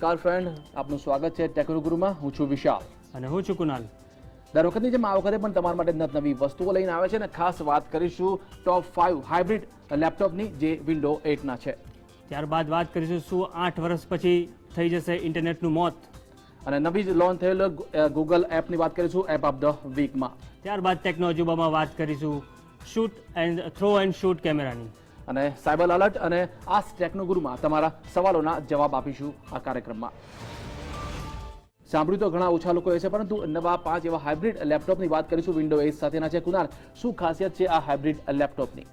નમસ્કાર ફ્રેન્ડ, આપનું સ્વાગત છે ટેકનોગુરુમાં. હું છું વિશાલ અને હું છું કુનાલ. દર વખતની જેમ આ વખતે પણ તમારા માટે નવી વસ્તુઓ લઈને આવે છે અને ખાસ વાત કરીશું ટોપ 5 હાઇબ્રિડ લેપટોપની જે વિન્ડો 8ના છે. ત્યારબાદ વાત કરીશું શું 8 વર્ષ પછી થઈ જશે ઇન્ટરનેટનું મોત, અને નવી જ લોન્ચ થયેલ ગૂગલ એપની વાત કરીશું એપ ઓફ ધ વીકમાં. ત્યારબાદ ટેકનોલોજીમાં વાત કરીશું shoot and throw and shoot કેમેરાની, અને સાયબર અલર્ટ અને આ ટેકનોગુરુમાં તમારા સવાલોના જવાબ આપીશું આ કાર્યક્રમમાં. સાંભળ્યું તો ઘણા ઓછા લોકો છે, પરંતુ નવા 5 એવા હાઇબ્રિડ લેપટોપની વાત કરીશું વિન્ડો 8 સાથેના છે. કુનાલ, શું ખાસિયત છે આ હાઇબ્રિડ લેપટોપની?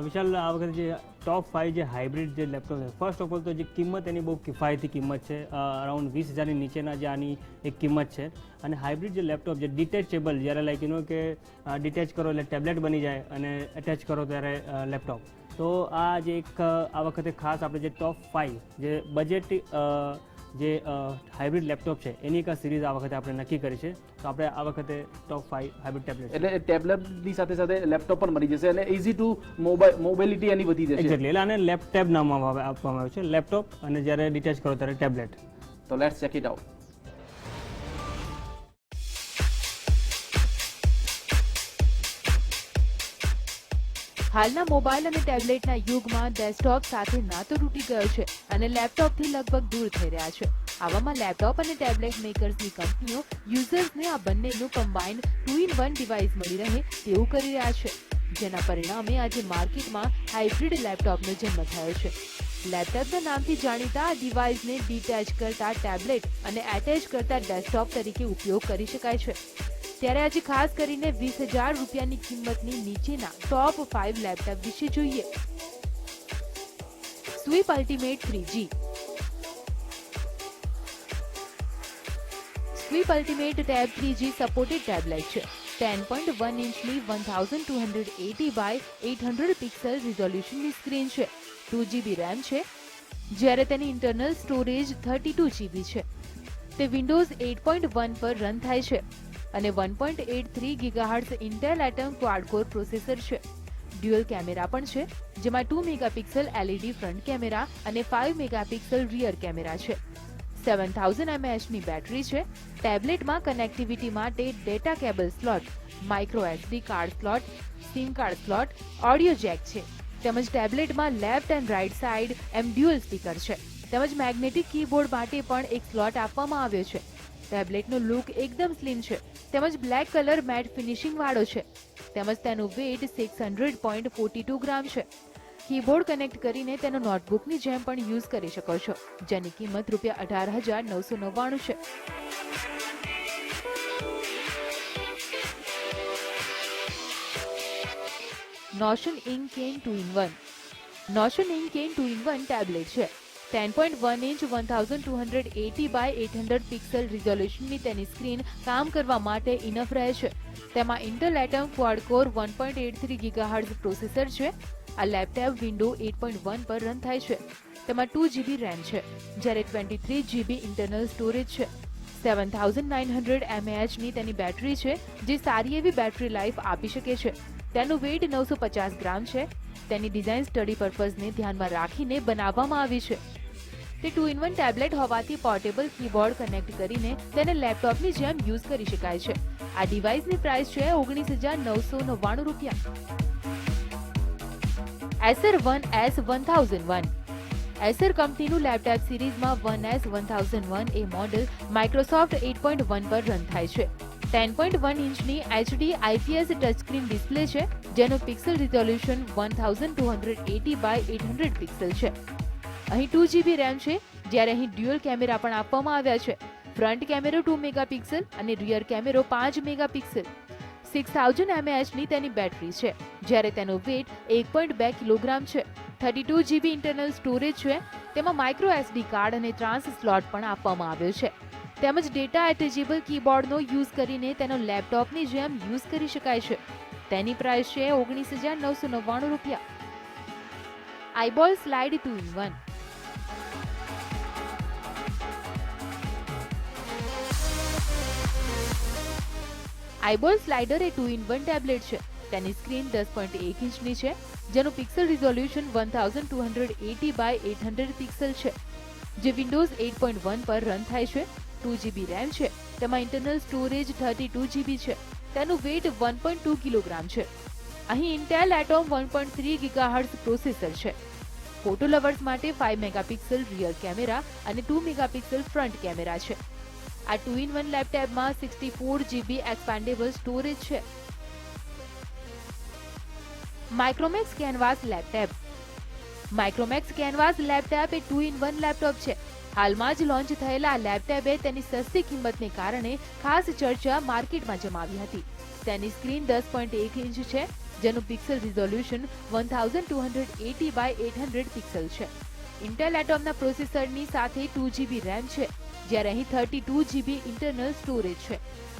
વિશાલ, આ વખતે જે ટોપ 5 જે હાઇબ્રિડ જે લેપટોપ છે, ફર્સ્ટ ઓફ ઓલ તો જે કિંમત એની બહુ કિફાયતી કિંમત છે. અરાઉન્ડ 20,000ની નીચેના જે આની એક કિંમત છે. અને હાઇબ્રિડ જે લેપટોપ જે ડિટેચેબલ, જ્યારે લાઈક કે ડિટેચ કરો એટલે ટેબ્લેટ બની જાય અને એટેચ કરો ત્યારે લેપટોપ. તો આ જે એક આ વખતે ખાસ આપણે જે ટોપ 5 જે બજેટ જે હાઇબ્રિડ લેપટોપ છે એની એક સિરીઝ આ વખતે આપણે નક્કી કરી છે. તો આપણે આ વખતે ટોપ 5 હાઇબ્રિડ ટેબ્લેટ એટલે ટેબ્લેટની સાથે સાથે લેપટોપ પણ મળી જશે અને ઇઝી ટુ મોબિલિટી એની વધી જશે. એક્ઝેક્ટલી, એટલે આને લેપટેબ નામ આપવામાં આવ્યું છે, લેપટોપ, અને જ્યારે ડિટેચ કરો ત્યારે ટેબ્લેટ. તો લેટ્સ ચેક ઇટ આઉટ. હાલના મોબાઈલ અને ટેબ્લેટના યુગમાં ડેસ્કટોપ સાથે નાતો તૂટી ગયો છે અને લેપટોપથી લગભગ દૂર થઈ રહ્યા છે. આવામાં લેપટોપ અને ટેબ્લેટ મેકર્સની કંપનીઓ યુઝર્સને આ બંનેનું કમ્બાઇન્ડ 2-in-1 ડિવાઇસ મળી રહે તેવું કરી રહ્યા છે, જેના પરિણામે આજે માર્કેટમાં હાઇબ્રિડ લેપટોપનો જન્મ થયો છે. લેપટોપના નામથી જાણીતા આ ડિવાઇસને ડિટેચ કરતા ટેબ્લેટ અને એટેચ કરતા ડેસ્કટોપ તરીકે ઉપયોગ કરી શકાય છે. ત્યારે આજે ખાસ કરીને 20,000 રૂપિયાની કિંમતની નીચેના ટોપ 5 લેપટોપ વિશે જોઈએ. Swipe ultimate 3G. Swipe ultimate tab 3G supported tablet છે. 10.1 ઇંચની 1280 બાય 800 પિક્સેલ રિઝોલ્યુશનની સ્ક્રીન છે. 2GB રેમ છે, જ્યારે તેની ઇન્ટરનલ સ્ટોરેજ 32GB છે. તે વિન્ડોઝ 8.1 પર રન થાય છે અને 1.83 GHz Intel atom Quad-core processor છે. ડ્યુઅલ કેમેરા પણ છે, જેમાં 2 મેગાપિક્સલ LED ફ્રન્ટ કેમેરા અને 5 મેગાપિક્સલ રિયર કેમેરા છે. 7000 mAhની બેટરી છે. ટેબ્લેટમાં કનેક્ટિવિટી માટે data cable slot, micro SD card slot, sim card slot, audio jack છે. તેમજ ટેબ્લેટમાં લેફ્ટ એન્ડ રાઇટ સાઇડ એમ ડ્યુઅલ સ્પીકર છે. તેમજ મેગ્નેટિક કીબોર્ડ માટે પણ એક સ્લોટ આપવામાં આવ્યો છે. ટેબ્લેટનો લુક એકદમ સ્લિમ છે, તેમજ બ્લેક કલર મેટ ફિનિશિંગ વાળો છે. તેમજ તેનું વેઇટ 600.42 ગ્રામ છે. કીબોર્ડ કનેક્ટ કરીને તેનો નોટબુકની જેમ પણ યુઝ કરી શકો છો, જેની કિંમત ₹18,999 છે. Notion ink cain 2-in-1. Notion ink cain 2-in-1 tablet છે. 10.1 ઇંચ 1280 બાય 800 પિક્સેલ રિઝોલ્યુશનની તેની સ્ક્રીન કામ કરવા માટે ઇનફ રહે છે. તેમાં Intel atom Quad-core 1.83 GHz processor છે. આ લેપટોપ વિન્ડો 8.1 પર રન થાય છે. તેમાં 2GB રેમ છે, જ્યારે 23GB ઇન્ટરનલ સ્ટોરેજ છે. 7900 mAhની તેની બેટરી છે, જે સારી એવી બેટરી લાઈફ આપી શકે છે. તેનું વેઇટ 950 ગ્રામ છે. તેની ડિઝાઇન સ્ટડી પર્પઝને ધ્યાનમાં રાખીને બનાવવામાં આવી છે. તે 2-in-1 ટેબ્લેટ હોવાથી પોર્ટેબલ કીબોર્ડ કનેક્ટ કરીને તેને લેપટોપની જેમ યુઝ કરી શકાય છે. આ ડિવાઇસની પ્રાઇસ છે ₹19,999. Acer 1S1001. એસર કંપનીનું લેપટોપ સિરીઝમાં 1S1001 એ મોડેલ માઇક્રોસોફ્ટ 8.1 પર રન થાય છે. 10.1 ઇંચની HD IPS ટચસ્ક્રીન ડિસ્પ્લે છે, જેનું પિક્સેલ રિઝોલ્યુશન 1280 બાય 800 પિક્સેલ છે. અહીં 2GB રેમ છે, જ્યારે અહીં ડ્યુઅલ કેમેરા પણ આપવામાં આવ્યા છે. ફ્રન્ટ કેમેરો 2 મેગાપિક્સલ અને રિયર કેમેરો 5 મેગાપિક્સલ. 6000 mAhની તેની બેટરી છે, જ્યારે તેનો વેઇટ 1.2 કિલોગ્રામ છે. 32GB ઇન્ટરનલ સ્ટોરેજ છે. તેમાં માઇક્રો SD કાર્ડ અને ટ્રાન્સ સ્લોટ પણ આપવામાં આવ્યો છે. તેમજ ડેટા એટેચેબલ કીબોર્ડનો યુઝ કરીને તેનો લેપટોપની જેમ યુઝ કરી શકાય છે. તેની પ્રાઇસ છે ₹19,999. Eyeball slide 2-in-1. Eyeball slider એ 2-in-1 ટેબ્લેટ છે. તેની સ્ક્રીન 10.1 ઇંચની છે, જેનું પિક્સેલ રિઝોલ્યુશન 1280 બાય 800 પિક્સેલ છે. જે વિન્ડોઝ 8.1 પર રન થાય છે. 2GB રેમ છે. તેમાં ઇન્ટરનલ સ્ટોરેજ 32GB છે. તેનું વેઇટ 1.2 કિલોગ્રામ છે. અહીં ઇન્ટેલ એટોમ 1.3 ગીગાહર્ટ્ઝ પ્રોસેસર છે. ફોટો લવર્સ માટે 5 મેગાપિક્સલ રિયર કેમેરા અને 2 મેગાપિક્સલ ફ્રન્ટ કેમેરા છે. આ 2-in-1 લેપટોપમાં 64GB એક્સપેન્ડેબલ સ્ટોરેજ છે. Micromax canvas laptop. Micromax canvas laptop એ 2-in-1 લેપટોપ છે. હાલમાં જ લોન્ચ થયેલા આ લેપટોપે તેની સસ્તી કિંમતને કારણે ખાસ ચર્ચા માર્કેટમાં જમાવી હતી. તેની સ્ક્રીન 10.1 ઇંચ છે, જેનું પિક્સલ રિઝોલ્યુશન 1280 બાય 800 પિક્સલ છે. ઇન્ટેલ એટોમના પ્રોસેસરની સાથે 2GB રેમ છે, જ્યારે અહીં 32GB ઇન્ટરનલ સ્ટોરેજ છે.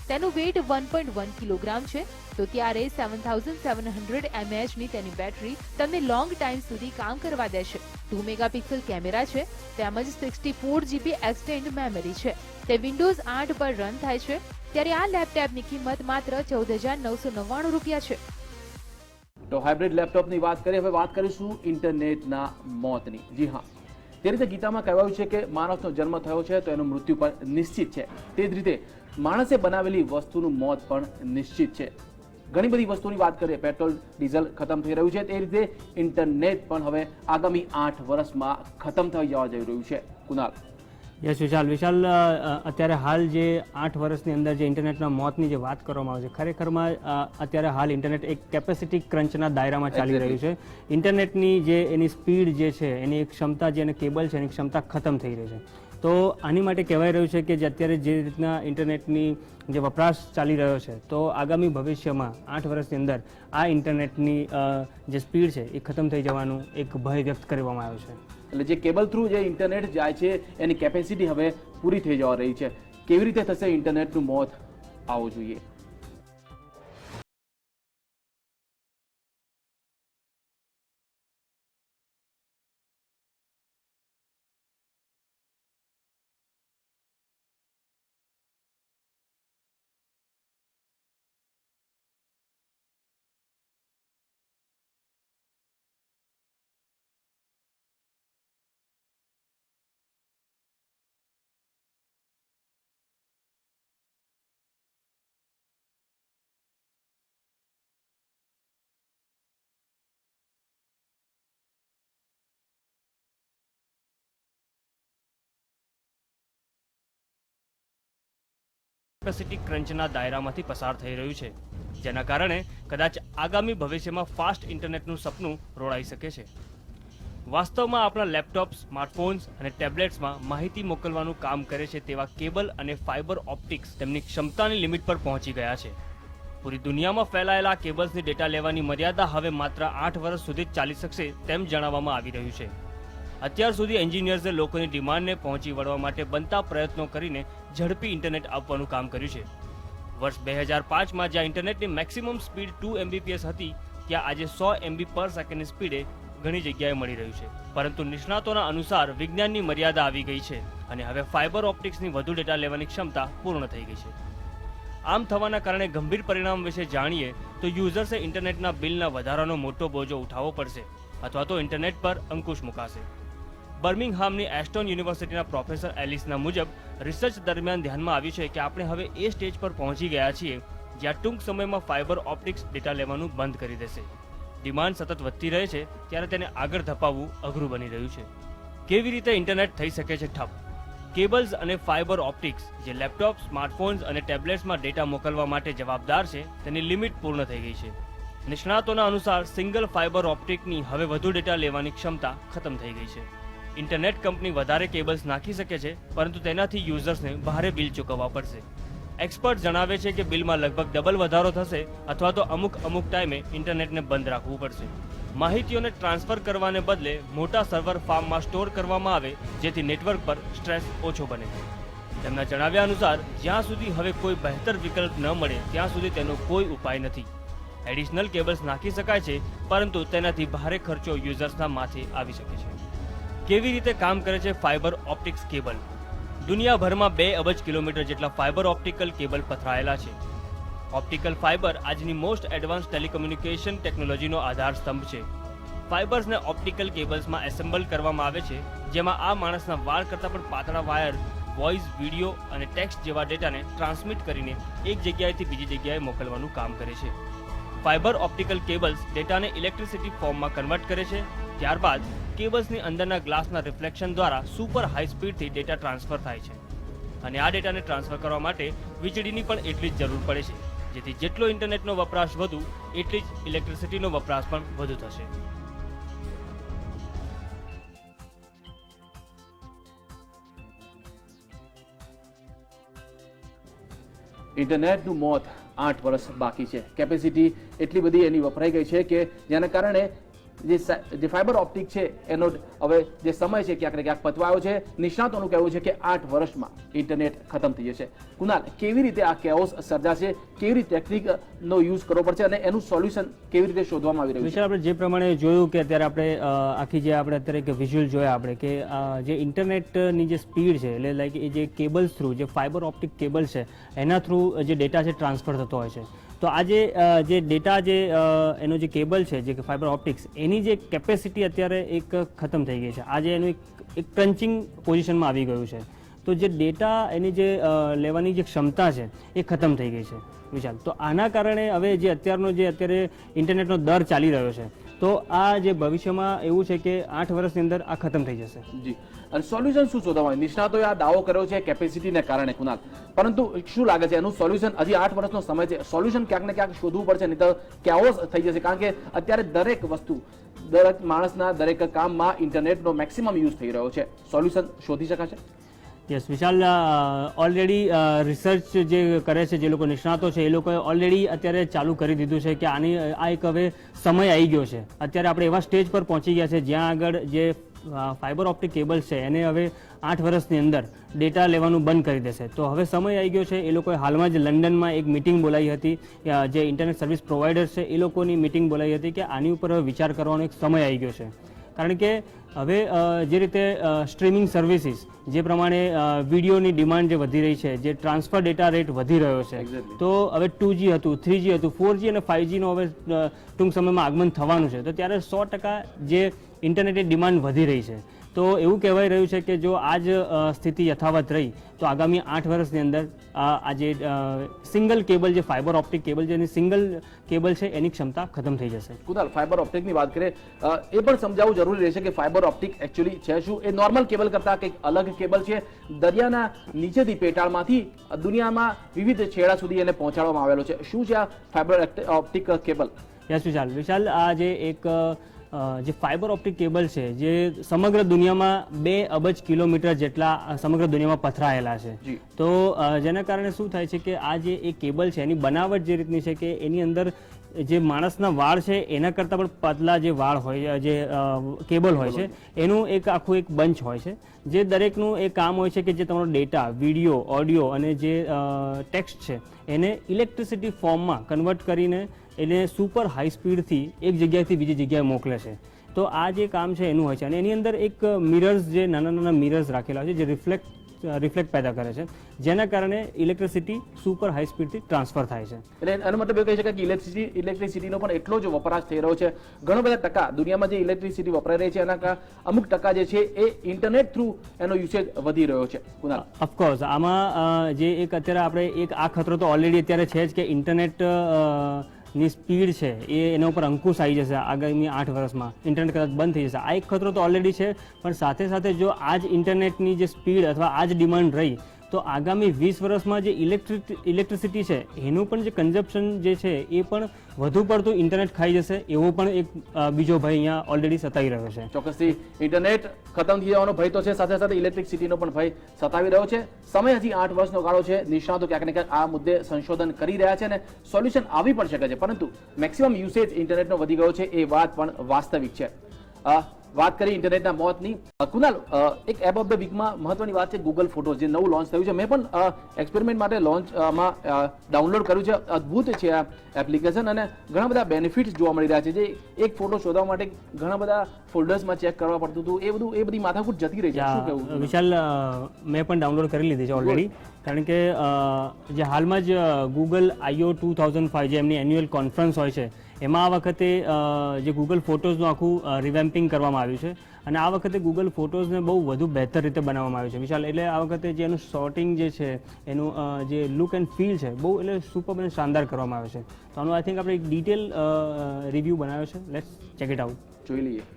તેનું વેઇટ 1.1 કિલોગ્રામ છે. તો ત્યારે 7700 mAh ની તેની બેટરી તમને લોંગ ટાઈમ સુધી કામ કરવા દેશે. 2 મેગાપિક્સલ કેમેરા છે, તેમજ 64GB એક્સટેન્ડ મેમરી છે. તે વિન્ડોઝ 8 પર રન થાય છે. ત્યારે આ લેપટોપની કિંમત માત્ર 14,999 રૂપિયા છે. તો હાઇબ્રિડ લેપટોપની વાત કરીએ, હવે વાત કરીશું ઇન્ટરનેટના મોતની. જી હા, તે રીતે ગીતામાં કહેવાયું છે કે માણસનો જન્મ થયો છે તો એનું મૃત્યુ પણ નિશ્ચિત છે. તે જ રીતે માણસે બનાવેલી વસ્તુનું મોત પણ નિશ્ચિત છે. ઘણી બધી વસ્તુની વાત કરીએ, પેટ્રોલ ડીઝલ ખતમ થઈ રહ્યું છે, તે રીતે ઇન્ટરનેટ પણ હવે આગામી 8 વર્ષમાં ખતમ થઈ જવા જઈ રહ્યું છે. કુનાલ. યસ વિશાલ, અત્યારે હાલ જે 8 વર્ષની અંદર જે ઇન્ટરનેટના મોતની જે વાત કરવામાં આવે છે, ખરેખરમાં અત્યારે હાલ ઇન્ટરનેટ એક કેપેસિટી ક્રંચના દાયરામાં ચાલી રહ્યું છે. ઇન્ટરનેટની જે એની સ્પીડ જે છે, એની ક્ષમતા જે એને કેબલ છે, એની ક્ષમતા ખતમ થઈ રહી છે. તો આની માટે કહેવાય રહ્યું છે કે જે અત્યારે જે રીતના ઇન્ટરનેટની જે વપરાશ ચાલી રહ્યો છે, તો આગામી ભવિષ્યમાં 8 વર્ષની અંદર આ ઇન્ટરનેટની જે સ્પીડ છે એ ખતમ થઈ જવાનું એક ભય વ્યક્ત કરવામાં આવ્યો છે. એટલે જે કેબલ થ્રુ જે ઇન્ટરનેટ જાય છે એની કેપેસિટી હવે પૂરી થઈ જવા રહી છે. કેવી રીતે થશે ઇન્ટરનેટનું મોત, આવો જોઈએ. કેપેસિટી ક્રંચના દાયરામાંથી પસાર થઈ રહ્યું છે, જેના કારણે કદાચ આગામી ભવિષ્યમાં ફાસ્ટ ઇન્ટરનેટનું સપનું રોડાઈ શકે છે. વાસ્તવમાં આપણા લેપટોપ, સ્માર્ટફોન્સ અને ટેબ્લેટ્સમાં માહિતી મોકલવાનું કામ કરે છે તેવા કેબલ અને ફાઇબર ઓપ્ટિક્સ તેમની ક્ષમતાની લિમિટ પર પહોંચી ગયા છે. પૂરી દુનિયામાં ફેલાયેલા કેબલ્સની ડેટા લેવાની મર્યાદા હવે માત્ર 8 વર્ષ સુધી જ ચાલી શકશે તેમ જણાવવામાં આવી રહ્યું છે. અત્યાર સુધી એન્જિનિયર્સે લોકોની ડિમાન્ડને પહોંચી વળવા માટે બનતા પ્રયત્નો કરીને ઝડપી ઇન્ટરનેટ આપવાનું કામ કર્યું છે. વર્ષ 2005માં જ્યાં ઇન્ટરનેટની મેક્સિમમ સ્પીડ 2 Mbps હતી, ત્યાં આજે 100 MB પર સેકન્ડની સ્પીડે ઘણી જગ્યાએ મળી રહ્યું છે. પરંતુ નિષ્ણાતોના અનુસાર વિજ્ઞાનની મર્યાદા આવી ગઈ છે અને હવે ફાઇબર ઓપ્ટિક્સની વધુ ડેટા લેવાની ક્ષમતા પૂર્ણ થઈ ગઈ છે. આમ થવાના કારણે ગંભીર પરિણામ વિશે જાણીએ તો યુઝર્સે ઇન્ટરનેટના બિલના વધારાનો મોટો બોજો ઉઠાવવો પડશે અથવા તો ઇન્ટરનેટ પર અંકુશ મુકાશે. બર્મિંગહામની એસ્ટોન યુનિવર્સિટીના પ્રોફેસર એલિસના મુજબ રિસર્ચ દરમિયાન ધ્યાનમાં આવ્યું છે કે આપણે હવે એ સ્ટેજ પર પહોંચી ગયા છીએ જ્યાં ટૂંક સમયમાં ફાઇબર ઓપ્ટિક્સ ડેટા લેવાનું બંધ કરી દેશે. ડિમાન્ડ સતત વધતી રહે છે ત્યારે તેને આગળ ધપાવવું અઘરું બની રહ્યું છે. કેવી રીતે ઇન્ટરનેટ થઈ શકે છે ઠપ? કેબલ્સ અને ફાઇબર ઓપ્ટિક્સ જે લેપટોપ, સ્માર્ટફોન્સ અને ટેબ્લેટ્સમાં ડેટા મોકલવા માટે જવાબદાર છે તેની લિમિટ પૂર્ણ થઈ ગઈ છે. નિષ્ણાતોના અનુસાર સિંગલ ફાઇબર ઓપ્ટિકની હવે વધુ ડેટા લેવાની ક્ષમતા ખતમ થઈ ગઈ છે. ઇન્ટરનેટ કંપની વધારે કેબલ્સ નાખી શકે છે, પરંતુ તેનાથી યુઝર્સને ભારે બિલ ચૂકવવા પડશે. એક્સપર્ટ જણાવે છે કે બિલમાં લગભગ ડબલ વધારો થશે અથવા તો અમુક ટાઈમે ઇન્ટરનેટને બંધ રાખવું પડશે. માહિતીઓને ટ્રાન્સફર કરવાને બદલે મોટા સર્વર ફાર્મમાં સ્ટોર કરવામાં આવે જેથી નેટવર્ક પર સ્ટ્રેસ ઓછો બને. તેમના જણાવ્યા અનુસાર જ્યાં સુધી હવે કોઈ બહેતર વિકલ્પ ન મળે ત્યાં સુધી તેનો કોઈ ઉપાય નથી. એડિશનલ કેબલ્સ નાખી શકાય છે, પરંતુ તેનાથી ભારે ખર્ચો યુઝર્સના માથે આવી શકે છે. કેવી રીતે કામ કરે છે ફાઇબર ઓપ્ટિક્સ કેબલ? દુનિયાભરમાં 2 અબજ કિલોમીટર જેટલા ફાઇબર ઓપ્ટિકલ કેબલ પથરાયેલા છે. ઓપ્ટિકલ ફાઇબર આજની મોસ્ટ એડવાન્સ ટેલિકોમ્યુનિકેશન ટેકનોલોજીનો આધાર સ્તંભ છે. ફાઇબર્સને ઓપ્ટિકલ કેબલ્સમાં એસેમ્બલ કરવામાં આવે છે, જેમાં આ માણસના વાળ કરતાં પણ પાતળા વાયર વોઇસ, વિડીયો અને ટેક્સ્ટ જેવા ડેટાને ટ્રાન્સમિટ કરીને એક જગ્યાએથી બીજી જગ્યાએ મોકલવાનું કામ કરે છે. ફાઇબર ઓપ્ટિકલ કેબલ્સ ડેટાને ઇલેક્ટ્રિસિટી ફોર્મમાં કન્વર્ટ કરે છે. ત્યારબાદ કેબલ્સની અંદરના ગ્લાસના રિફ્લેક્શન દ્વારા સુપર હાઈ સ્પીડથી ડેટા ટ્રાન્સફર થાય છે અને આ ડેટાને ટ્રાન્સફર કરવા માટે વીજળીની પણ એટલી જ જરૂર પડે છે, જેથી જેટલો ઇન્ટરનેટનો વપરાશ વધુ એટલી જ ઇલેક્ટ્રિસિટીનો વપરાશ પણ વધુ થશે. ઇન્ટરનેટનું મોત 8 વર્ષ બાકી છે. કેપેસિટી એટલી બધી એની વપરાઈ ગઈ છે કે જેના કારણે જે ફાઇબર ઓપ્ટિક છે એનો હવે જે સમય છે ક્યાંક ને ક્યાંક પતવાયો છે. નિષ્ણાતોનું કહેવું છે કે 8 વર્ષમાં ઇન્ટરનેટ ખતમ થઈ જશે. કુનાલ, કેવી રીતે આ કેઓસ સર્જાશે, કેવી રીતે ટેકનિકનો યુઝ કરવો પડશે અને એનું સોલ્યુશન કેવી રીતે શોધવામાં આવી રહ્યું છે? વિશાલ, આપણે જે પ્રમાણે જોયું કે અત્યારે આપણે આખી જે આપણે અત્યારે એક વિઝ્યુઅલ જોયા આપણે કે જે ઇન્ટરનેટની જે સ્પીડ છે એટલે લાઈક એ જે કેબલ્સ થ્રુ જે ફાઇબર ઓપ્ટિક કેબલ છે એના થ્રુ જે ડેટા છે ટ્રાન્સફર થતો હોય છે. તો આજે જે ડેટા જે એનો જે કેબલ છે જે ફાઇબર ઓપ્ટિક્સ એની જે કેપેસિટી અત્યારે એક ખતમ થઈ ગઈ છે. આજે એનું એક ક્રન્ચિંગ પોઝિશનમાં આવી ગયું છે. તો જે ડેટા એની જે લેવાની જે ક્ષમતા છે એ ખતમ થઈ ગઈ છે વિશાલ. તો આના કારણે હવે જે અત્યારે ઇન્ટરનેટનો દર ચાલી રહ્યો છે તો આ જે ભવિષ્યમાં એવું છે કે 8 વર્ષની અંદર આ ખતમ થઈ જશે. જી, અને સોલ્યુશન શું શોધવામાં? નિષ્ણાતોએ આ દાવો કર્યો છે કેપેસિટીને કારણે, કુનાલ, પરંતુ શું લાગે છે એનું સોલ્યુશન? હજી 8 વર્ષનો સમય છે, સોલ્યુશન ક્યાંક ને ક્યાંક શોધવું પડશે, નહીં તો કેઓસ થઈ જશે. કારણ કે અત્યારે દરેક વસ્તુ, દરેક માણસના દરેક કામમાં ઇન્ટરનેટનો મેક્સિમમ યુઝ થઈ રહ્યો છે. સોલ્યુશન શોધી શકાશે? યસ વિશાલ, ઓલરેડી રિસર્ચ જે કરે છે જે લોકો નિષ્ણાતો છે એ લોકોએ ઓલરેડી અત્યારે ચાલુ કરી દીધું છે કે આ એક હવે સમય આવી ગયો છે. અત્યારે આપણે એવા સ્ટેજ પર પહોંચી ગયા છે જ્યાં આગળ જે ફાઇબર ઓપ્ટિક કેબલ્સ છે એને હવે 8 વર્ષની અંદર ડેટા લેવાનું બંધ કરી દેશે. તો હવે સમય આવી ગયો છે. એ લોકોએ હાલમાં જ લંડનમાં એક મિટિંગ બોલાવી હતી, જે ઇન્ટરનેટ સર્વિસ પ્રોવાઈડર્સ છે એ લોકોની મિટિંગ બોલાવી હતી કે આની ઉપર હવે વિચાર કરવાનો એક સમય આવી ગયો છે. કારણ કે હવે જે રીતે સ્ટ્રીમિંગ સર્વિસીસ જે પ્રમાણે વિડીયોની ડિમાન્ડ જે વધી રહી છે, જે ટ્રાન્સફર ડેટા રેટ વધી રહ્યો છે, તો હવે 2G હતું, 3G હતું, 4G અને 5Gનો હવે ટૂંક સમયમાં આગમન થવાનું છે. તો ત્યારે 100% જે ઇન્ટરનેટની ડિમાન્ડ વધી રહી છે. તો એવું કહેવાય રહ્યું છે કે જો આ જ સ્થિતિ યથાવત રહી તો આગામી 8 વર્ષની અંદર આ જે સિંગલ કેબલ જે ફાઇબર ઓપ્ટિક કેબલ જેની સિંગલ કેબલ છે એની ક્ષમતા ખતમ થઈ જશે. કુનાલ, ફાઇબર ઓપ્ટિકની વાત કરીએ એ પણ સમજાવવું જરૂરી રહેશે કે ફાઇબર ઓપ્ટિક એકચ્યુઅલી છે શું? એ નોર્મલ કેબલ કરતાં કંઈક અલગ કેબલ છે. દરિયાના નીચેથી પેટાળમાંથી દુનિયામાં વિવિધ છેડા સુધી એને પહોંચાડવામાં આવેલો છે. શું છે આ ફાઇબર ઓપ્ટિક કેબલ? યસ વિશાલ, આ જે એક જે ફાઇબર ઓપ્ટિક કેબલ છે જે સમગ્ર દુનિયામાં 2 અબજ કિલોમીટર જેટલા સમગ્ર દુનિયામાં પથરાયેલા છે. તો જેના કારણે શું થાય છે કે આ જે એક કેબલ છે એની બનાવટ જે રીતની છે કે એની અંદર જે માણસના વાળ છે એના કરતાં પણ પતલા જે વાળ હોય, જે કેબલ હોય છે એનું એક આખું એક બંચ હોય છે, જે દરેકનું એક કામ હોય છે કે જે તમારો ડેટા, વિડીયો, ઓડિયો અને જે ટેક્સ્ટ છે એને ઇલેક્ટ્રિસિટી ફોર્મમાં કન્વર્ટ કરીને એને સુપર હાઈ સ્પીડથી એક જગ્યાએથી બીજી જગ્યાએ મોકલે છે. તો આ જે કામ છે એનું હોય છે અને એની અંદર એક મિરર્સ, જે નાના નાના મિરર્સ રાખેલા હોય છે જે રિફ્લેક્ટ પેદા કરે છે, જેના કારણે ઇલેક્ટ્રિસિટી સુપર હાઈ સ્પીડથી ટ્રાન્સફર થાય છે. એટલે એનો મતલબ એ કહી શકાય કે ઇલેક્ટ્રિસિટીનો પણ એટલો જ વપરાશ થઈ રહ્યો છે. ઘણો બધા ટકા દુનિયામાં જે ઇલેક્ટ્રિસિટી વપરાઈ રહી છે એના અમુક ટકા જે છે એ ઇન્ટરનેટ થ્રુ એનો યુસેજ વધી રહ્યો છે. કુનાલ, ઓફકોર્સ આમાં જે એક અત્યારે આપણે એક આ ખતરો તો ઓલરેડી અત્યારે છે જ કે ઇન્ટરનેટ ની સ્પીડ છે એ એના ઉપર અંકુશ આવી જશે આગામી 8 વર્ષમાં. ઇન્ટરનેટ કદાચ બંધ થઈ જશે. આ એક ખતરો તો ઓલરેડી છે, પણ સાથે સાથે જો આ જ ઇન્ટરનેટની જે સ્પીડ અથવા આ જ ડિમાન્ડ રહી તો આગામી 20 વર્ષમાં જે ઇલેક્ટ્રિસિટી છે એનું પણ જે કન્ઝપ્શન જે છે એ પણ વધુ પડતું ઇન્ટરનેટ ખાઈ જશે એવો પણ એક બીજો ભય અહીંયા ઓલરેડી સતાવી રહ્યો છે. ચોક્કસથી ઇન્ટરનેટ ખતમ થઈ જવાનો ભય તો છે, સાથે સાથે ઇલેક્ટ્રિસિટીનો પણ ભય સતાવી રહ્યો છે. સમય હજી 8 વર્ષનો ગાળો છે. નિષ્ણાતો ક્યાંક ને ક્યાંક આ મુદ્દે સંશોધન કરી રહ્યા છે અને સોલ્યુશન આવી પણ શકે છે, પરંતુ મેક્સિમમ યુસેજ ઇન્ટરનેટનો વધી ગયો છે એ વાત પણ વાસ્તવિક છે. વાત કરી ઇન્ટરનેટના મોતની, કુનાલ, એક એપ ઓફ ધ વીકમાં મહત્વની વાત છે ગૂગલ ફોટોઝ, જે નવું લોન્ચ થયું છે. મેં પણ એક્સપેરિમેન્ટ માટે લોન્ચમાં ડાઉનલોડ કર્યું છે. અદ્ભુત છે આ એપ્લિકેશન અને ઘણા બધા બેનિફિટ્સ જોવા મળી રહ્યા છે. જે એક ફોટો શોધવા માટે ઘણા બધા ફોલ્ડર્સમાં ચેક કરવા પડતું હતું, એ બધી માથાકૂટ જતી રહી છે. શું કહેવું વિશાલ? મેં પણ ડાઉનલોડ કરી લીધી છે ઓલરેડી, કારણ કે જે હાલમાં જ ગૂગલ I/O 2005 જે એમની એન્યુઅલ કોન્ફરન્સ હોય છે એમાં આ વખતે જે ગૂગલ ફોટોઝનું આખું રિવેમ્પિંગ કરવામાં આવ્યું છે અને આ વખતે ગૂગલ ફોટોઝને બહુ વધુ બહેતર રીતે બનાવવામાં આવ્યું છે વિશાલ. એટલે આ વખતે જે એનું શોર્ટિંગ જે છે એનું જે લુક એન્ડ ફીલ છે બહુ એટલે સુપર અને શાનદાર કરવામાં આવે છે. તો આનું આઈ થિંક આપણે એક ડિટેલ રિવ્યૂ બનાવ્યો છે. Let's check it out. જોઈ લઈએ.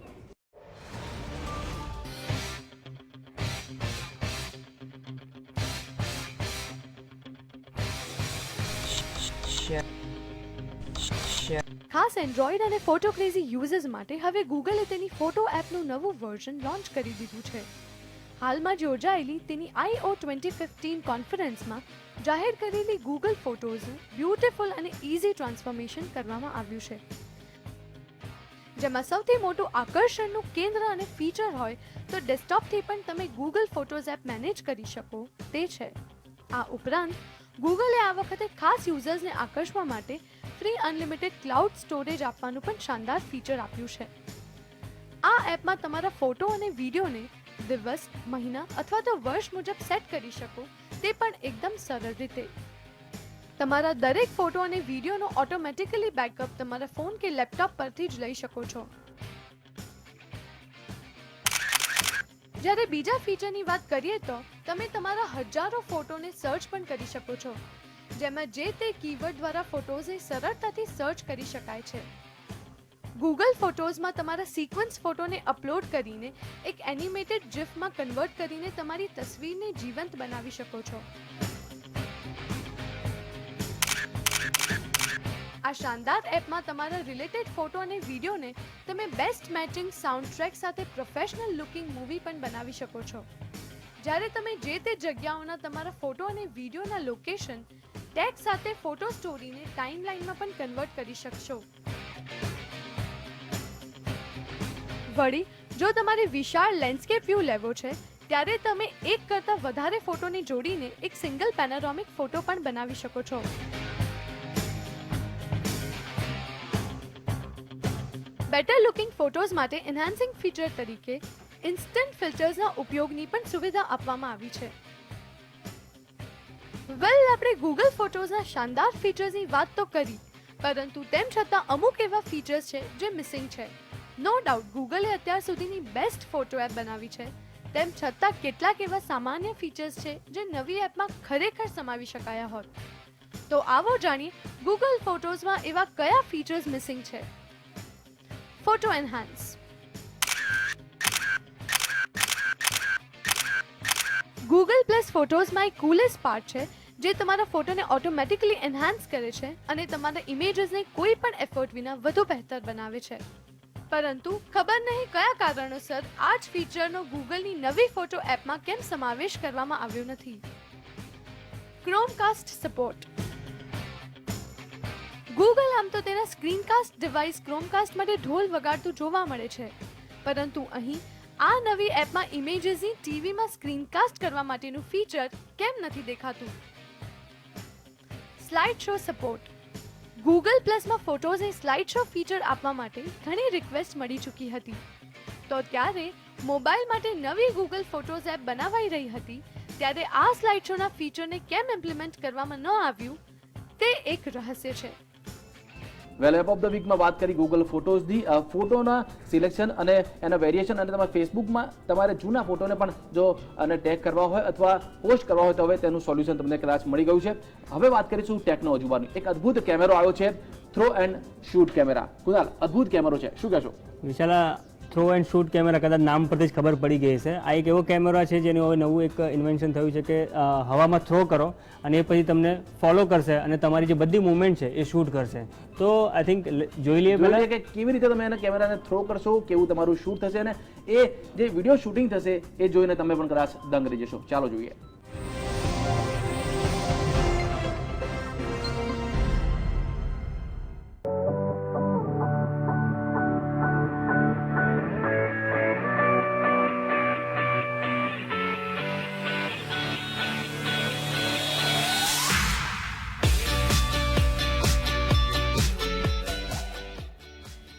ખાસ એન્ડ્રોઈડ અને ફોટો ક્રેઝી યુઝર્સ માટે હવે ગૂગલે તેની ફોટો એપનું નવું વર્ઝન લોન્ચ કરી દીધું છે. હાલમાં જ યોજાયેલી તેની I/O 2015 કોન્ફરન્સમાં જાહેર કરેલી ગૂગલ ફોટોઝનું બ્યુટીફુલ અને ઇઝી ટ્રાન્સફોર્મેશન કરવામાં આવ્યું છે, જેમાં સૌથી મોટું આકર્ષણનું કેન્દ્ર અને ફીચર હોય તો ડેસ્કટોપથી પણ તમે ગૂગલ ફોટોઝ એપ મેનેજ કરી શકો તે છે. આ ઉપરાંત ગૂગલે આ વખતે ખાસ યુઝર્સને આકર્ષવા માટે ફ્રી અનલિમિટેડ ક્લાઉડ સ્ટોરેજ આપવાનું પણ શાનદાર ફીચર આપ્યું છે. આ એપમાં તમારા ફોટો અને વિડીયોને દિવસ, મહિના અથવા તો વર્ષ મુજબ સેટ કરી શકો તે પણ એકદમ સરળ રીતે. તમારા દરેક ફોટો અને વિડીયોનો ઓટોમેટિકલી બેકઅપ તમારા ફોન કે લેપટોપ પરથી જ લઈ શકો છો. જ્યારે બીજા ફીચરની વાત કરીએ તો તમે તમારા હજારો ફોટોને સર્ચ પણ કરી શકો છો, જેમાં જે તે કીવર્ડ દ્વારા ફોટોઝને સરળતાથી સર્ચ કરી શકાય છે. ગૂગલ ફોટોઝમાં તમારા સિક્વન્સ ફોટોને અપલોડ કરીને એક એનિમેટેડ જીફમાં કન્વર્ટ કરીને તમારી તસવીરને જીવંત બનાવી શકો છો. આ શાનદાર એપમાં તમારા રિલેટેડ ફોટો અને વિડીયોને તમે બેસ્ટ મેચિંગ સાઉન્ડ ટ્રેક સાથે પ્રોફેશનલ લુકિંગ મૂવી પણ બનાવી શકો છો. જ્યારે તમે જે તે જગ્યાઓના તમારા ફોટો અને વિડીયોના લોકેશન ટેગ સાથે ફોટો સ્ટોરીને ટાઈમલાઈનમાં પણ કન્વર્ટ કરી શકશો. વળી જો તમારે વિશાળ લેન્ડસ્કેપ વ્યૂ લેવો છે ત્યારે તમે એક કરતાં વધારે ફોટોને જોડીને એક સિંગલ પેનોરામિક ફોટો પણ બનાવી શકો છો. બેટર લુકિંગ ફોટોઝ માટે એન્હાન્સિંગ ફીચર તરીકે ઇન્સ્ટન્ટ ફિલ્ટર્સના ઉપયોગની પણ સુવિધા આપવામાં આવી છે. આપણે ગૂગલ ફોટોઝના શાનદાર ફીચર્સની વાત તો કરી, પરંતુ તેમ છતાં અમુક એવા ફીચર્સ છે જે મિસિંગ છે. નો ડાઉટ ગૂગલે અત્યાર સુધીની બેસ્ટ ફોટો એપ બનાવી છે, તેમ છતાં કેટલાક એવા સામાન્ય ફીચર્સ છે જે નવી એપમાં ખરેખર સમાવી શકાયા હોત. તો આવો જાણીએ ગૂગલ ફોટોઝમાં એવા કયા ફીચર્સ મિસિંગ છે. Photo enhance. ગૂગલ પ્લસ ફોટોઝમાં એક કુલેસ્ટ પાર્ટ છે જે તમારા ફોટોને ઓટોમેટિકલી એન્હાન્સ કરે છે અને તમારા ઇમેજીસને કોઈ પણ એફર્ટ વિના વધુ બહેતર બનાવે છે. પરંતુ ખબર નહીં કયા કારણોસર આ જ ફીચરનો ગૂગલની નવી ફોટો એપમાં કેમ સમાવેશ કરવામાં આવ્યો નથી. ક્રોમકાસ્ટ સપોર્ટ. ગૂગલ આમ તો તેના સ્ક્રીનકાસ્ટ ડિવાઇસ ક્રોમકાસ્ટ માટે ઢોલ વગાડતું જોવા મળે છે, પરંતુ અહીં આ નવી એપમાં ઇમેજીસની ટીવીમાં સ્ક્રીનકાસ્ટ કરવા માટેનું ફીચર કેમ નથી દેખાતું. Slide show support. ગૂગલ પ્લસમાં ફોટોઝને સ્લાઇડ શો ફીચર આપવા માટે ઘણી રિક્વેસ્ટ મળી ચૂકી હતી. તો ત્યારે મોબાઈલ માટે નવી ગૂગલ ફોટોઝ એપ બનાવાઈ રહી હતી ત્યારે આ સ્લાઇડ શોના ફીચરને કેમ ઇમ્પ્લિમેન્ટ કરવામાં ન આવ્યું તે એક રહસ્ય છે. વેલ એપ ઓફ ધ વીકમાં વાત કરી ગૂગલ ફોટોઝની. ફોટોના સિલેક્શન અને એના વેરિએશન અને તમારા ફેસબુકમાં તમારે જૂના ફોટોને પણ જો અને ટેગ કરવા હોય અથવા પોસ્ટ કરવા હોય તો હવે તેનું સોલ્યુશન તમને કદાચ મળી ગયું છે. હવે વાત કરીશું ટેકનો અજુબાની. એક અદ્ભુત કેમેરો આવ્યો છે, throw and shoot camera. Kunal, અદ્ભુત કેમેરો છે, શું કહેશો? Vishala, throw and shoot camera કદાચ નામ પરથી જ ખબર પડી ગઈ છે. આ એક એવો કેમેરા છે જેનું હવે નવું એક ઇન્વેન્શન થયું છે કે હવામાં થ્રો કરો અને એ પછી તમને ફોલો કરશે અને તમારી જે બધી મુવમેન્ટ છે એ શૂટ કરશે. તો આઈ થિંક જોઈ લઈએ પહેલાં કે કેવી રીતે તમે એને કેમેરાને થ્રો કરશો, કેવું તમારું શૂટ થશે અને એ જે વિડીયો શૂટિંગ થશે એ જોઈને તમે પણ કદાચ દંગ રહી જશો. ચાલો જોઈએ.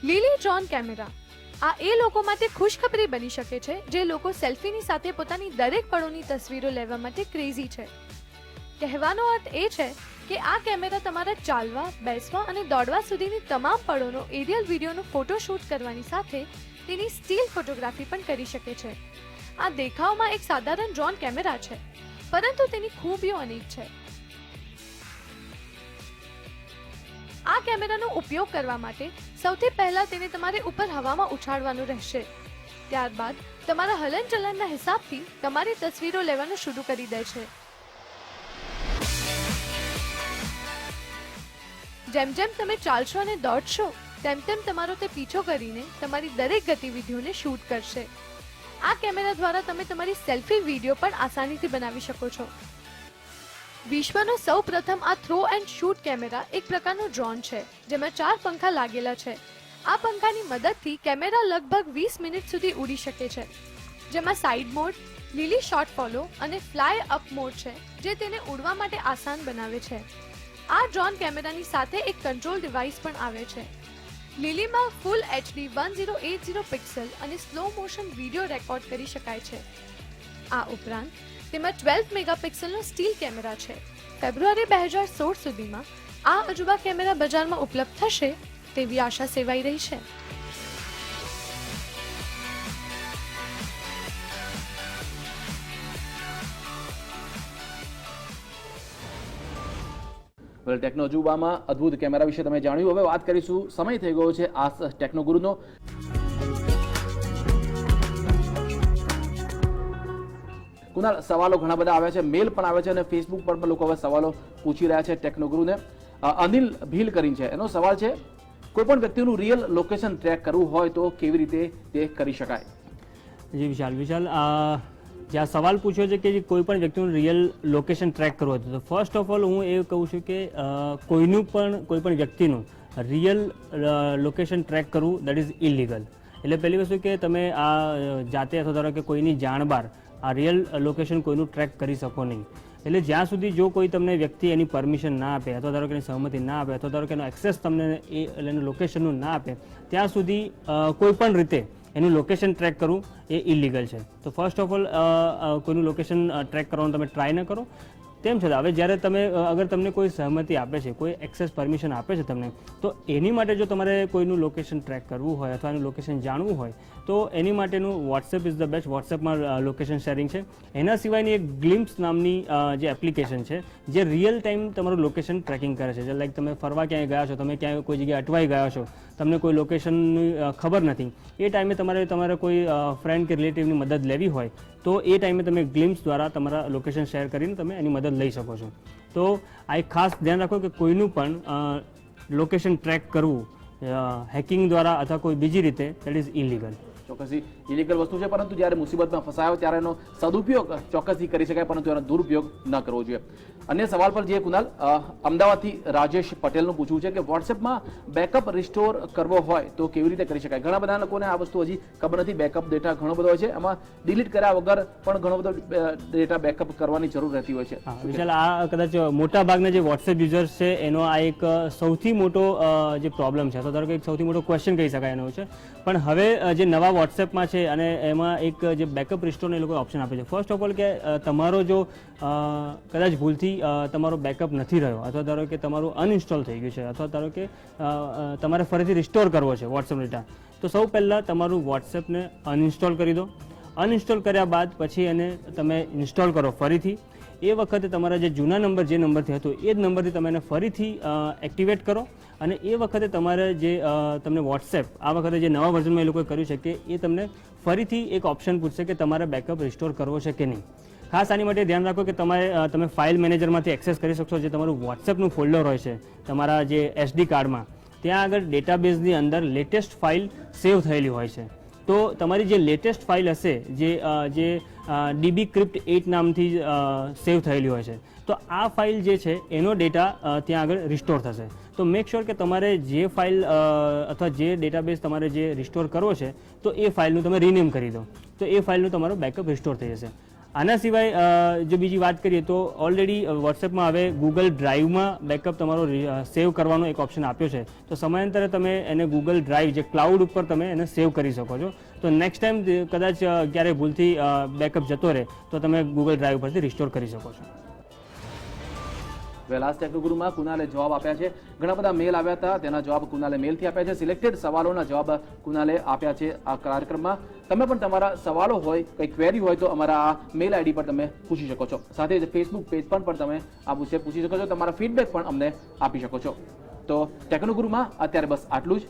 લીલીટ્રોન કેમેરા. આ એ લોકો માટે ખુશખબરી બની શકે છે જે લોકો સેલ્ફીની સાથે પોતાની દરેક પળોની તસવીરો લેવા માટે ક્રેઝી છે. કહેવાનો અર્થ એ છે કે આ કેમેરા તમારા ચાલવા, બેસવા અને દોડવા સુધીની તમામ પળોનો એરિયલ વિડીયોનો ફોટો શૂટ કરવાની સાથે તેની સ્ટીલ ફોટોગ્રાફી પણ કરી શકે છે. આ દેખાવમાં એક સાધારણ ડ્રોન કેમેરા છે, પરંતુ તેની ખૂબીઓ અનેક છે. આ કેમેરાનો ઉપયોગ કરવા માટે સૌથી પહેલા તેને તમારે ઉપર હવામાં ઉછાળવાનું રહેશે. ત્યારબાદ તમારા હલનચલનના હિસાબથી તમારી તસવીરો લેવાનું શરૂ કરી દે છે. જેમ જેમ તમે ચાલશો અને દોડશો તેમ તેમ તમારો તે પીછો કરીને તમારી દરેક ગતિવિધિઓને શૂટ કરશે. આ કેમેરા દ્વારા તમે તમારી સેલ્ફી વિડીયો પણ આસાનીથી બનાવી શકો છો. વિશ્વનો સૌપ્રથમ આ થ્રો એન્ડ શૂટ કેમેરા એક પ્રકારનો ડ્રોન છે જેમાં 4 પંખા લાગેલા છે. આ પંખાની મદદથી કેમેરા લગભગ 20 મિનિટ સુધી ઉડી શકે છે, જેમાં સાઇડ મોડ, લીલી શોટ ફોલો અને ફ્લાય અપ મોડ છે જે તેને ઉડવા માટે આસાન બનાવે છે. આ ડ્રોન કેમેરાની સાથે એક કંટ્રોલ ડિવાઇસ પણ આવે છે. લીલીમાં ફૂલ HD 1080 પિક્સેલ અને સ્લો મોશન વિડીયો રેકોર્ડ કરી શકાય છે. આ ઉપરાંત તેમાં 12 મેગાપિક્સલનો સ્ટીલ કેમેરા છે. ફેબ્રુઆરી 2016 સુધીમાં આ અજુબા કેમેરા બજારમાં ઉપલબ્ધ થશે તેવી આશા સેવાઈ રહી છે. વેલ, ટેકનોજુબામાં અદ્ભુત કેમેરા વિશે તમે જાણ્યું. હવે વાત કરીશું, સમય થઈ ગયો છે આ ટેકનોગુરુનો. કુનાલ, સવાલો ઘણા બધા આવ્યા છે, મેલ પણ આવે છે અને ફેસબુક પર પણ લોકો હવે સવાલો પૂછી રહ્યા છે ટેકનોગુરુને. અનિલ ભીલ કરીને છે, એનો સવાલ છે, કોઈ પણ વ્યક્તિનું રિયલ લોકેશન ટ્રેક કરવું હોય તો કેવી રીતે તે કરી શકાય? જી વિશાલ, જે આ સવાલ પૂછ્યો છે કે કોઈ પણ વ્યક્તિનું રિયલ લોકેશન ટ્રેક કરવું હતું, તો ફર્સ્ટ ઓફ ઓલ હું એ કહું છું કે કોઈ પણ વ્યક્તિનું રિયલ લોકેશન ટ્રેક કરવું દેટ ઇઝ ઇલીગલ. એટલે પહેલી વસ્તુ કે તમે આ જાતે અથવા ધારો કે કોઈની જાણ બહાર આ રિયલ લોકેશન કોઈનું ટ્રેક કરી શકો નહીં. એટલે જ્યાં સુધી જો કોઈ તમને વ્યક્તિ એની પરમિશન ના આપે અથવા ધારો કે એની સહમતિ ના આપે અથવા ધારો કે એનો એક્સેસ તમને એનું લોકેશનનું ના આપે, ત્યાં સુધી કોઈ પણ રીતે એનું લોકેશન ટ્રેક કરવું એ ઇલીગલ છે. તો ફર્સ્ટ ઓફ ઓલ કોઈનું લોકેશન ટ્રેક કરવાનું તમે ટ્રાય ન કરો. તેમ છતાં હવે જ્યારે તમે અગર તમને કોઈ સહમતિ આપે છે, કોઈ એક્સેસ પરમિશન આપે છે તમને, તો એની માટે જો તમારે કોઈનું લોકેશન ટ્રેક કરવું હોય અથવા એનું લોકેશન જાણવું હોય તો એની માટેનું વોટ્સએપ ઇઝ ધ બેસ્ટ. વોટ્સએપમાં લોકેશન શેરિંગ છે. એના સિવાયની એક ગ્લિમ્સ નામની જે એપ્લિકેશન છે જે રિયલ ટાઈમ તમારું લોકેશન ટ્રેકિંગ કરે છે. લાઈક તમે ફરવા ક્યાંય ગયા છો, તમે ક્યાંય કોઈ જગ્યાએ અટવાઈ ગયા છો, તમને કોઈ લોકેશનની ખબર નથી, એ ટાઈમે તમારે કોઈ ફ્રેન્ડ કે રિલેટિવની મદદ લેવી હોય તો એ ટાઈમે તમે ગ્લિમ્સ દ્વારા તમારા લોકેશન શેર કરીને તમે એની મદદ લઈ શકો છો. તો આ એક ખાસ ધ્યાન રાખો કે કોઈનું પણ લોકેશન ટ્રેક કરવું હેકિંગ દ્વારા અથવા કોઈ બીજી રીતે દેટ ઇઝ ઇલીગલ. ચોક્કસથી ઇલીગલ વસ્તુ છે, પરંતુ જ્યારે મુસીબતમાં ફસાયો ત્યારે એનો સદુપયોગ ચોક્કસથી કરી શકાય, પરંતુ એનો દુરુપયોગ ન કરવો જોઈએ. અન્ય સવાલ પર જે કુનાલ, અમદાવાદથી રાજેશ પટેલનું પૂછવું છે કે વોટ્સએપમાં બેકઅપ રિસ્ટોર કરવો હોય તો કેવી રીતે કરી શકાય? ઘણા બધા લોકોને આ વસ્તુ હજી ખબર નથી. બેકઅપ ડેટા ઘણો બધો હોય છે, એમાં ડિલીટ કર્યા વગર પણ ઘણો બધો ડેટા બેકઅપ કરવાની જરૂર રહેતી હોય છે. વિશાલ, આ કદાચ મોટા ભાગના જે વોટ્સએપ યુઝર્સ છે એનો આ એક સૌથી મોટો જે પ્રોબ્લેમ છે, તો ધારો કે એક સૌથી મોટો ક્વેશ્ચન કહી શકાય એનો છે. પણ હવે જે નવા વોટ્સએપમાં છે અને એમાં એક જે બેકઅપ રિસ્ટોરનો એ લોકો ઓપ્શન આપે છે. ફર્સ્ટ ઓફ ઓલ કે તમારો જો કદાચ ભૂલથી તમારો બેકઅપ નથી રહ્યો અથવા ધારો કે તમારું અનઇન્સ્ટોલ થઈ ગયું છે અથવા ધારો કે તમારે ફરીથી રિસ્ટોર કરવો છે વોટ્સએપ ડેટા, તો સૌ પહેલાં તમારું વોટ્સએપને અનઇન્સ્ટોલ કરી દો. અનઇન્સ્ટોલ કર્યા બાદ પછી એને તમે ઇન્સ્ટોલ કરો ફરીથી. એ વખતે તમારા જે જૂના નંબર જે નંબરથી હતું એ જ નંબરથી તમે એને ફરીથી એક્ટિવેટ કરો અને એ વખતે તમારે જે તમને વોટ્સએપ આ વખતે જે નવા વર્ઝનમાં એ લોકોએ કર્યું છે કે એ તમને ફરીથી એક ઓપ્શન પૂછશે કે તમારે બેકઅપ રિસ્ટોર કરવો છે કે નહીં. ખાસ આની માટે ધ્યાન રાખો કે તમે ફાઇલ મેનેજરમાંથી એક્સેસ કરી શકશો. જે તમારું વોટ્સએપનું ફોલ્ડર હોય છે તમારા જે SD કાર્ડમાં, ત્યાં આગળ ડેટાબેઝની અંદર લેટેસ્ટ ફાઇલ સેવ થયેલી હોય છે. તો તમારી જે લેટેસ્ટ ફાઇલ હશે જે DBcrypt 8 નામથી સેવ થયેલી હોય છે, તો આ ફાઇલ જે છે એનો ડેટા ત્યાં આગળ રિસ્ટોર થશે. તો મેક શ્યોર કે તમારે જે ફાઇલ અથવા જે ડેટાબેઝ તમારે જે રિસ્ટોર કરવો છે તો એ ફાઇલનું તમે રિનેમ કરી દો, તો એ ફાઇલનું તમારો બેકઅપ રિસ્ટોર થઈ જશે. આના સિવાય જો બીજી વાત કરીએ તો ઓલરેડી વોટ્સએપમાં હવે ગૂગલ ડ્રાઈવમાં બેકઅપ તમારો સેવ કરવાનો એક ઓપ્શન આપ્યો છે. તો સમયાંતરે તમે એને ગૂગલ ડ્રાઈવ જે ક્લાઉડ ઉપર તમે એને સેવ કરી શકો છો. તો નેક્સ્ટ ટાઈમ કદાચ ક્યારેય ભૂલથી બેકઅપ જતો રહે તો તમે ગૂગલ ડ્રાઈવ પરથી રિસ્ટોર કરી શકો છો. વહેલાસ ટેકનોગુરુમાં કુનાલે જવાબ આપ્યા છે. ઘણા બધા મેલ આવ્યા હતા, તેના જવાબ કુનાલે મેલથી આપ્યા છે. સિલેક્ટેડ સવાલોના જવાબ કુનાલે આપ્યા છે આ કાર્યક્રમમાં. તમે પણ તમારા સવાલો હોય, કંઈ ક્વેરી હોય તો અમારા આ મેલ આઈડી પર તમે પૂછી શકો છો. સાથે જ ફેસબુક પેજ પર પણ તમે આ વિશે પૂછી શકો છો. તમારા ફીડબેક પણ અમને આપી શકો છો. તો ટેકનોગુરુમાં અત્યારે બસ આટલું જ.